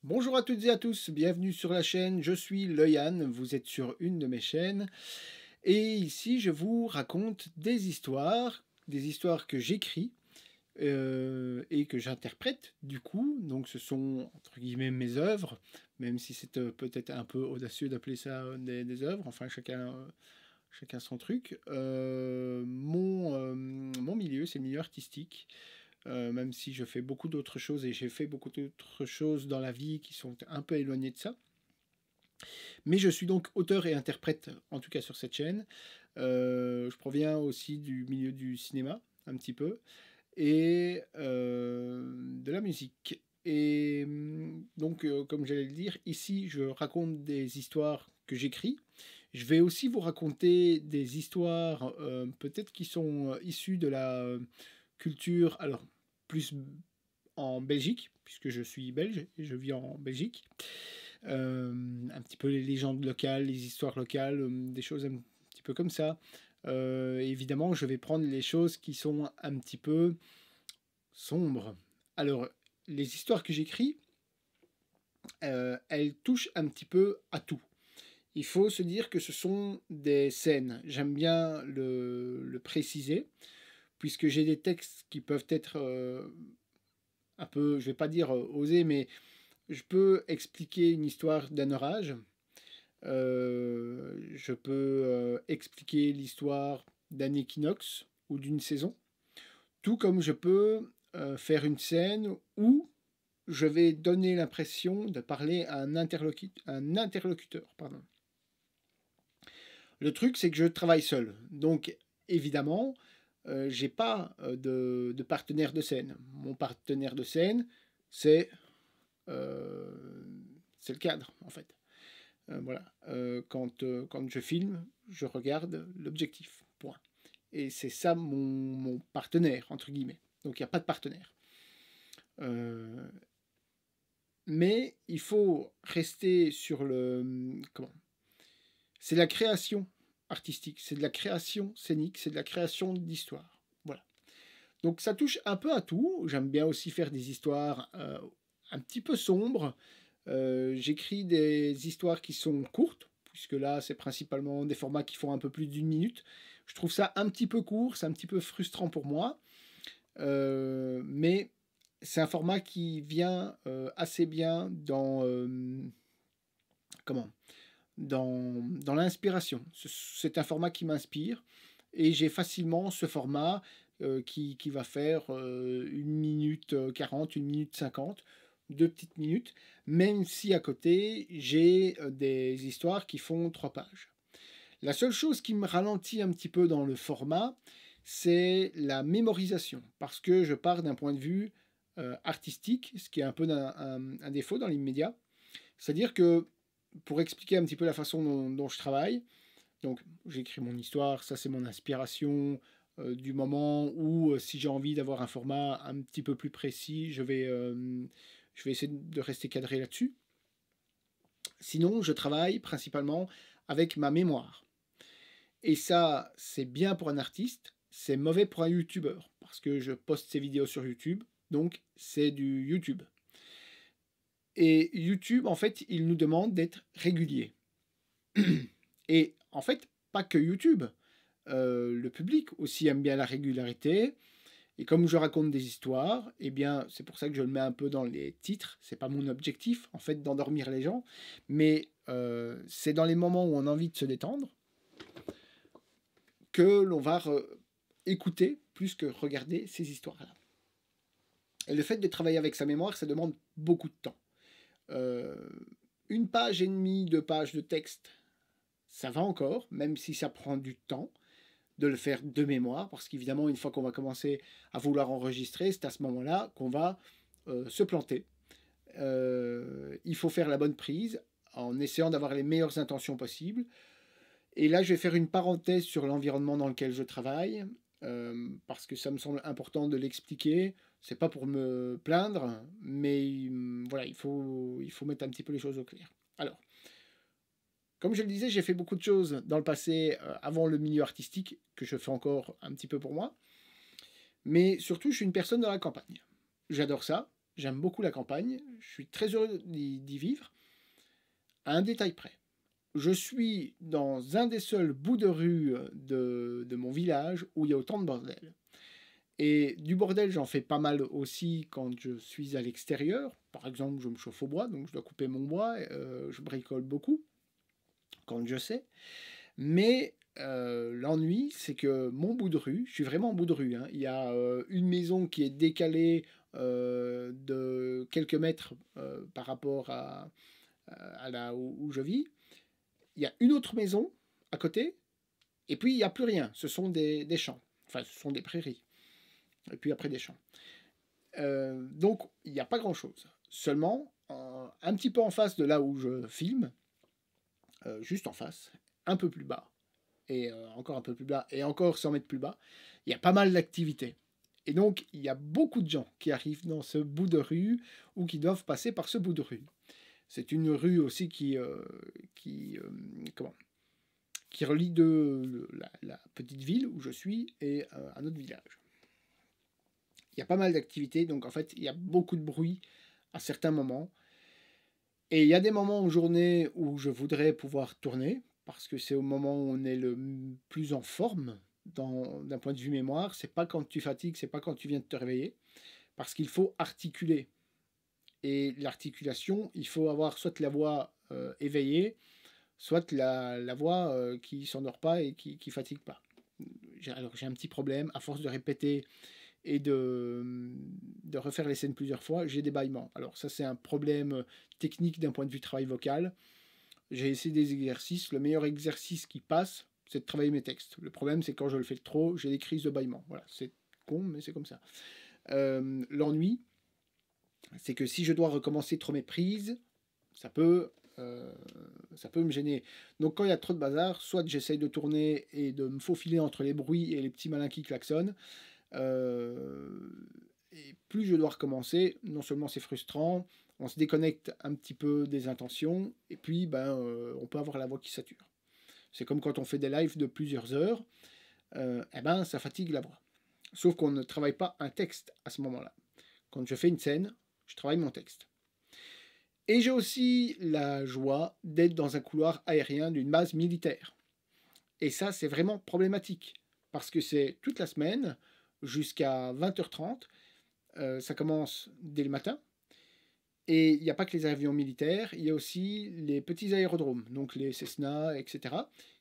Bonjour à toutes et à tous, bienvenue sur la chaîne, je suis Loyan, vous êtes sur une de mes chaînes et ici je vous raconte des histoires que j'écris et que j'interprète du coup, donc ce sont entre guillemets mes œuvres, même si c'est peut-être un peu audacieux d'appeler ça des œuvres, enfin chacun son truc. Mon milieu, c'est le milieu artistique. Même si je fais beaucoup d'autres choses et j'ai fait beaucoup d'autres choses dans la vie qui sont un peu éloignées de ça. Mais je suis donc auteur et interprète, en tout cas sur cette chaîne. Je proviens aussi du milieu du cinéma, un petit peu, et de la musique. Et donc, comme j'allais le dire, ici, je raconte des histoires que j'écris. Je vais aussi vous raconter des histoires peut-être qui sont issues de la culture, alors plus en Belgique, puisque je suis belge et je vis en Belgique. Un petit peu les légendes locales, les histoires locales, des choses un petit peu comme ça. Évidemment, je vais prendre les choses qui sont un petit peu sombres. Alors, les histoires que j'écris, elles touchent un petit peu à tout. Il faut se dire que ce sont des scènes. J'aime bien le préciser, puisque j'ai des textes qui peuvent être un peu, je vais pas dire osés, mais je peux expliquer une histoire d'un orage. Je peux expliquer l'histoire d'un équinoxe ou d'une saison. Tout comme je peux faire une scène où je vais donner l'impression de parler à un interlocuteur. Pardon. Le truc, c'est que je travaille seul. Donc, évidemment, j'ai pas de partenaire de scène. Mon partenaire de scène, c'est euh, c'est le cadre, en fait. Voilà. Quand je filme, je regarde l'objectif. Point. Et c'est ça mon partenaire, entre guillemets. Donc il n'y a pas de partenaire. Euh, mais il faut rester sur le... Comment? C'est la création artistique, c'est de la création scénique, c'est de la création d'histoire. Voilà. Donc ça touche un peu à tout. J'aime bien aussi faire des histoires un petit peu sombres. J'écris des histoires qui sont courtes, puisque là c'est principalement des formats qui font un peu plus d'une minute. Je trouve ça un petit peu court, c'est un petit peu frustrant pour moi. Mais c'est un format qui vient assez bien dans comment dans l'inspiration. C'est un format qui m'inspire et j'ai facilement ce format qui va faire 1 minute 40, 1 minute 50, 2 petites minutes, même si à côté j'ai des histoires qui font 3 pages. La seule chose qui me ralentit un petit peu dans le format, c'est la mémorisation, parce que je pars d'un point de vue artistique, ce qui est un peu un défaut dans l'immédiat. C'est-à-dire que pour expliquer un petit peu la façon dont je travaille, donc j'écris mon histoire, ça c'est mon inspiration du moment où si j'ai envie d'avoir un format un petit peu plus précis, je vais essayer de rester cadré là-dessus. Sinon, je travaille principalement avec ma mémoire. Et ça, c'est bien pour un artiste, c'est mauvais pour un youtubeur, parce que je poste ces vidéos sur YouTube, donc c'est du YouTube. Et YouTube, en fait, il nous demande d'être régulier. Et en fait, pas que YouTube. Le public aussi aime bien la régularité. Et comme je raconte des histoires, eh bien, c'est pour ça que je le mets un peu dans les titres. C'est pas mon objectif, en fait, d'endormir les gens. Mais c'est dans les moments où on a envie de se détendre que l'on va écouter plus que regarder ces histoires-là. Et le fait de travailler avec sa mémoire, ça demande beaucoup de temps. 1 page et demie, 2 pages de texte, ça va encore, même si ça prend du temps de le faire de mémoire, parce qu'évidemment, une fois qu'on va commencer à vouloir enregistrer, c'est à ce moment-là qu'on va se planter. Il faut faire la bonne prise en essayant d'avoir les meilleures intentions possibles. Et là, je vais faire une parenthèse sur l'environnement dans lequel je travaille, parce que ça me semble important de l'expliquer. C'est pas pour me plaindre, mais voilà, il faut mettre un petit peu les choses au clair. Alors, comme je le disais, j'ai fait beaucoup de choses dans le passé, avant le milieu artistique, que je fais encore un petit peu pour moi. Mais surtout, je suis une personne dans la campagne. J'adore ça. j'aime beaucoup la campagne, je suis très heureux d'y vivre, à un détail près. Je suis dans un des seuls bouts de rue de mon village où il y a autant de bordel. Et du bordel, j'en fais pas mal aussi quand je suis à l'extérieur. Par exemple, je me chauffe au bois, donc je dois couper mon bois. Je bricole beaucoup, quand je sais. Mais l'ennui, c'est que mon bout de rue, je suis vraiment en bout de rue, hein. Il y a une maison qui est décalée de quelques mètres par rapport à là où je vis. Il y a une autre maison à côté, et puis il n'y a plus rien. Ce sont des champs. Enfin, ce sont des prairies. Et puis après des champs. Donc, il n'y a pas grand-chose. Seulement, un petit peu en face de là où je filme, juste en face, un peu plus bas, et encore un peu plus bas, et encore 100 mètres plus bas, il y a pas mal d'activités. Et donc, il y a beaucoup de gens qui arrivent dans ce bout de rue ou qui doivent passer par ce bout de rue. C'est une rue aussi qui relie la petite ville où je suis et un autre village. Il y a pas mal d'activités, donc en fait, il y a beaucoup de bruit à certains moments. Et il y a des moments en journée où je voudrais pouvoir tourner, parce que c'est au moment où on est le plus en forme d'un point de vue mémoire. C'est pas quand tu fatigues, c'est pas quand tu viens de te réveiller, parce qu'il faut articuler. Et l'articulation, il faut avoir soit la voix éveillée, soit la voix qui s'endort pas et qui fatigue pas. Alors j'ai un petit problème, à force de répéter et de refaire les scènes plusieurs fois, j'ai des bâillements. Alors ça c'est un problème technique d'un point de vue travail vocal. J'ai essayé des exercices, le meilleur exercice qui passe, c'est de travailler mes textes. Le problème c'est quand je le fais trop, j'ai des crises de bâillements. Voilà, c'est con, mais c'est comme ça. L'ennui, c'est que si je dois recommencer trop mes prises, ça peut me gêner. Donc quand il y a trop de bazar, soit j'essaye de tourner et de me faufiler entre les bruits et les petits malins qui klaxonnent, et plus je dois recommencer, non seulement c'est frustrant, on se déconnecte un petit peu des intentions, et puis on peut avoir la voix qui sature. C'est comme quand on fait des lives de plusieurs heures, ça fatigue la voix. Sauf qu'on ne travaille pas un texte à ce moment-là. Quand je fais une scène, je travaille mon texte. Et j'ai aussi la joie d'être dans un couloir aérien d'une base militaire. Et ça, c'est vraiment problématique, parce que c'est toute la semaine, jusqu'à 20h30, ça commence dès le matin, et il n'y a pas que les avions militaires, il y a aussi les petits aérodromes, donc les Cessna, etc.,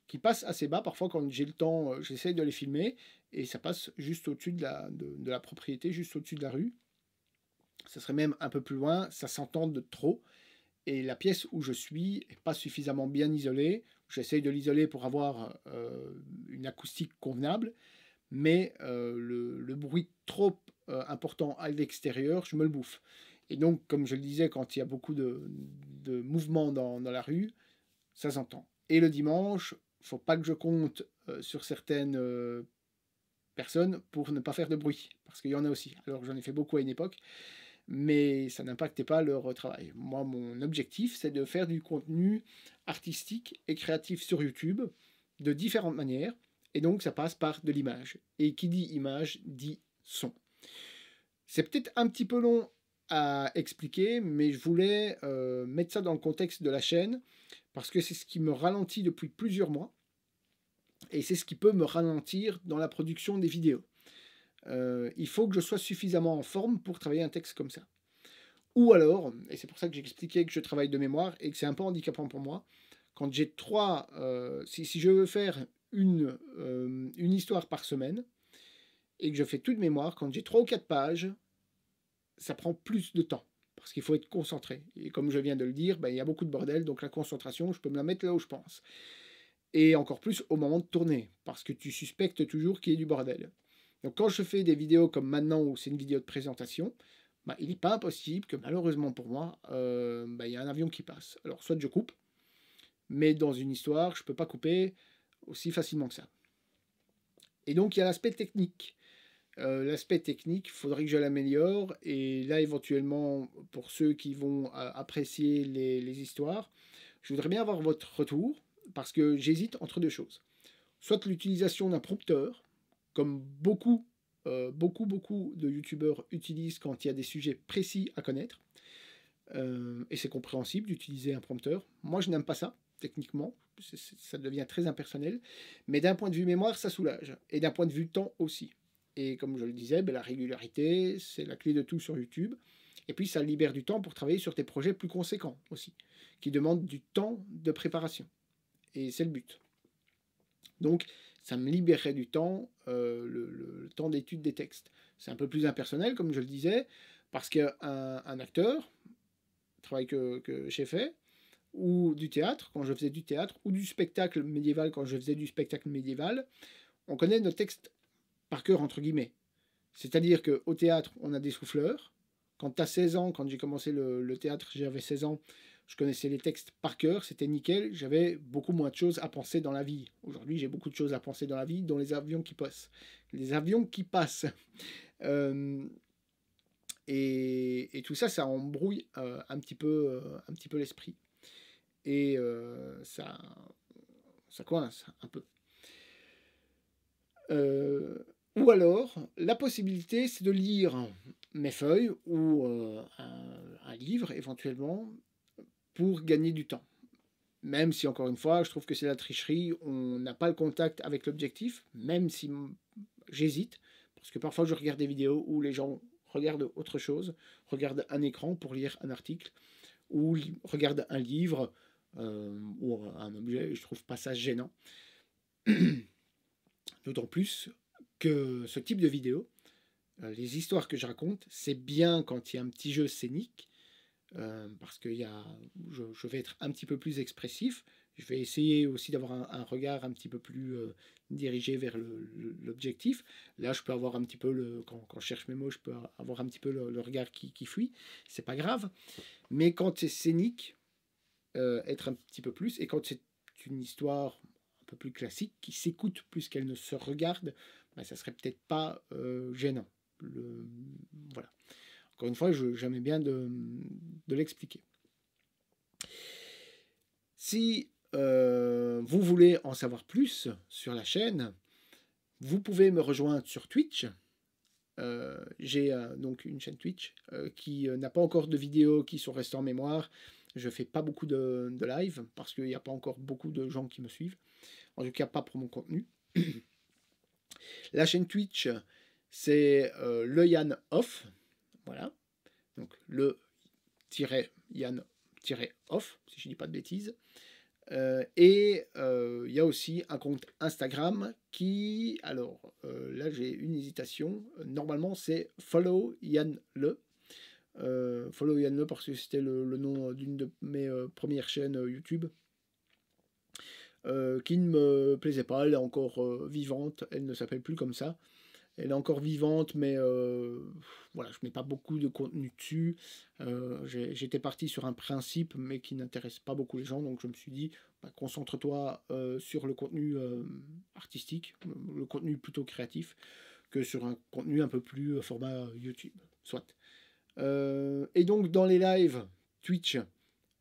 qui passent assez bas. Parfois, quand j'ai le temps, j'essaie de les filmer, et ça passe juste au-dessus de la propriété, juste au-dessus de la rue. Ça serait même un peu plus loin, ça s'entend de trop, et la pièce où je suis n'est pas suffisamment bien isolée. J'essaye de l'isoler pour avoir une acoustique convenable, mais le bruit trop important à l'extérieur, je me le bouffe. Et donc, comme je le disais, quand il y a beaucoup de mouvements dans la rue, ça s'entend. Et le dimanche, il ne faut pas que je compte sur certaines personnes pour ne pas faire de bruit, parce qu'il y en a aussi. Alors j'en ai fait beaucoup à une époque, mais ça n'impactait pas leur travail. Moi, mon objectif, c'est de faire du contenu artistique et créatif sur YouTube de différentes manières, et donc ça passe par de l'image. Et qui dit image, dit son. C'est peut-être un petit peu long à expliquer, mais je voulais mettre ça dans le contexte de la chaîne, parce que c'est ce qui me ralentit depuis plusieurs mois, et c'est ce qui peut me ralentir dans la production des vidéos. Il faut que je sois suffisamment en forme pour travailler un texte comme ça. Ou alors, et c'est pour ça que j'expliquais que je travaille de mémoire et que c'est un peu handicapant pour moi, quand j'ai si je veux faire une histoire par semaine et que je fais tout de mémoire, quand j'ai 3 ou 4 pages, ça prend plus de temps parce qu'il faut être concentré. Et comme je viens de le dire, il y a beaucoup de bordel, donc la concentration, je peux me la mettre là où je pense. Et encore plus au moment de tourner, parce que tu suspectes toujours qu'il y ait du bordel. Donc quand je fais des vidéos comme maintenant où c'est une vidéo de présentation, il n'est pas impossible que malheureusement pour moi, il y a un avion qui passe. Alors soit je coupe, mais dans une histoire, je ne peux pas couper aussi facilement que ça. Et donc il y a l'aspect technique. L'aspect technique, il faudrait que je l'améliore. Et là, éventuellement, pour ceux qui vont apprécier les histoires, je voudrais bien avoir votre retour, parce que j'hésite entre deux choses. Soit l'utilisation d'un prompteur, comme beaucoup beaucoup de youtubeurs utilisent quand il y a des sujets précis à connaître. Et c'est compréhensible d'utiliser un prompteur. Moi, je n'aime pas ça, techniquement. Ça devient très impersonnel. Mais d'un point de vue mémoire, ça soulage. Et d'un point de vue temps aussi. Et comme je le disais, la régularité, c'est la clé de tout sur YouTube. Et puis, ça libère du temps pour travailler sur tes projets plus conséquents aussi, qui demandent du temps de préparation. Et c'est le but. Donc, ça me libérerait du temps, le temps d'étude des textes. C'est un peu plus impersonnel, comme je le disais, parce qu'un acteur, travail que j'ai fait, ou du théâtre, quand je faisais du théâtre, ou du spectacle médiéval, quand je faisais du spectacle médiéval, on connaît nos textes par cœur, entre guillemets. C'est-à-dire qu'au théâtre, on a des souffleurs. Quand tu as 16 ans, quand j'ai commencé le théâtre, j'avais 16 ans, je connaissais les textes par cœur, c'était nickel, j'avais beaucoup moins de choses à penser dans la vie. Aujourd'hui, j'ai beaucoup de choses à penser dans la vie, dont les avions qui passent. Les avions qui passent. Et tout ça, ça embrouille un petit peu l'esprit. Et ça coince un peu. Ou alors, la possibilité, c'est de lire mes feuilles ou un livre, éventuellement, pour gagner du temps. Même si, encore une fois, je trouve que c'est la tricherie, on n'a pas le contact avec l'objectif, même si j'hésite, parce que parfois je regarde des vidéos où les gens regardent autre chose, regardent un écran pour lire un article, ou regardent un livre ou un objet, je trouve pas ça gênant. D'autant plus que ce type de vidéo, les histoires que je raconte, c'est bien quand il y a un petit jeu scénique, parce que je vais être un petit peu plus expressif. Je vais essayer aussi d'avoir un regard un petit peu plus dirigé vers l'objectif. Là, je peux avoir un petit peu, quand je cherche mes mots, je peux avoir un petit peu le regard qui fuit. C'est pas grave. Mais quand c'est scénique, être un petit peu plus. Et quand c'est une histoire un peu plus classique, qui s'écoute plus qu'elle ne se regarde, ça serait peut-être pas gênant. Voilà. Encore une fois, j'aimais bien de l'expliquer. Si vous voulez en savoir plus sur la chaîne, vous pouvez me rejoindre sur Twitch. J'ai donc une chaîne Twitch qui n'a pas encore de vidéos qui sont restées en mémoire. Je fais pas beaucoup de live parce qu'il n'y a pas encore beaucoup de gens qui me suivent. En tout cas, pas pour mon contenu. La chaîne Twitch, c'est le Yann Off. Voilà. Donc le Yann off, si je ne dis pas de bêtises. Et il y a aussi un compte Instagram qui, alors là j'ai une hésitation, normalement c'est Follow Yann Le. Follow Yann Le parce que c'était le nom d'une de mes premières chaînes YouTube. Qui ne me plaisait pas, elle est encore vivante, elle ne s'appelle plus comme ça. Elle est encore vivante, mais voilà, je mets pas beaucoup de contenu dessus. J'étais parti sur un principe, mais qui n'intéresse pas beaucoup les gens, donc je me suis dit, concentre-toi sur le contenu artistique, le contenu plutôt créatif, que sur un contenu un peu plus format YouTube, soit. Et donc dans les lives Twitch,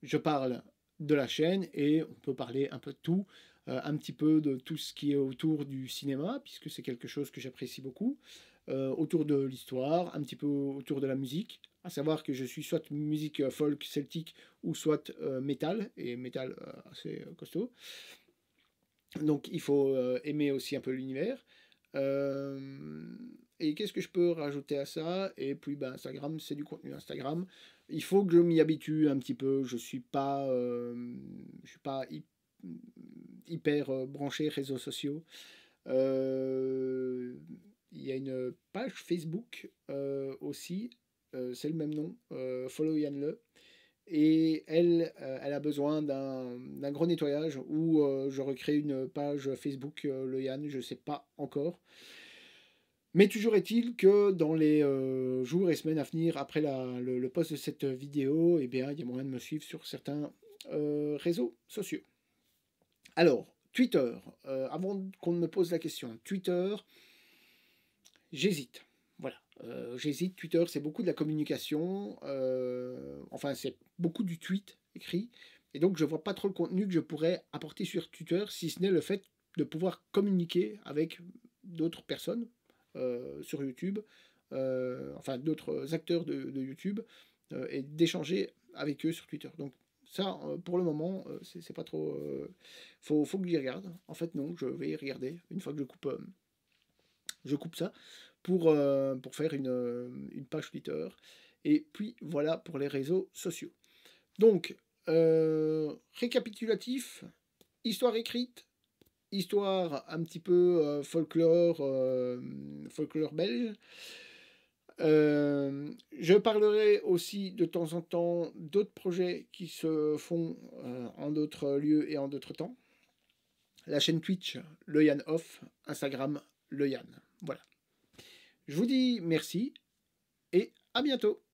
je parle de la chaîne et on peut parler un peu de tout. Un petit peu de tout ce qui est autour du cinéma, puisque c'est quelque chose que j'apprécie beaucoup, autour de l'histoire, un petit peu autour de la musique, à savoir que je suis soit musique folk celtique ou soit métal, et métal assez costaud. Donc il faut aimer aussi un peu l'univers. Et qu'est-ce que je peux rajouter à ça? Et puis Instagram, c'est du contenu Instagram. Il faut que je m'y habitue un petit peu. Je suis pas hyper branché réseaux sociaux. Il y a une page Facebook aussi, c'est le même nom, Follow Yann Le. Et elle a besoin d'un gros nettoyage où je recrée une page Facebook le Yann, je ne sais pas encore. Mais toujours est-il que dans les jours et semaines à venir, après le post de cette vidéo, eh bien, il y a moyen de me suivre sur certains réseaux sociaux. Alors, Twitter, avant qu'on me pose la question, Twitter, j'hésite. Voilà, j'hésite. Twitter, c'est beaucoup de la communication, enfin, c'est beaucoup du tweet écrit, et donc je ne vois pas trop le contenu que je pourrais apporter sur Twitter, si ce n'est le fait de pouvoir communiquer avec d'autres personnes, sur YouTube, enfin d'autres acteurs de YouTube, et d'échanger avec eux sur Twitter. Donc ça, pour le moment, c'est pas trop... faut que j'y regarde. En fait, non, je vais y regarder une fois que je coupe ça pour faire une page Twitter. Et puis voilà pour les réseaux sociaux. Donc, récapitulatif, histoire écrite, histoire un petit peu folklore belge. Je parlerai aussi de temps en temps d'autres projets qui se font en d'autres lieux et en d'autres temps. La chaîne Twitch, le Yann Off, Instagram, le Yann. Voilà. Je vous dis merci et à bientôt.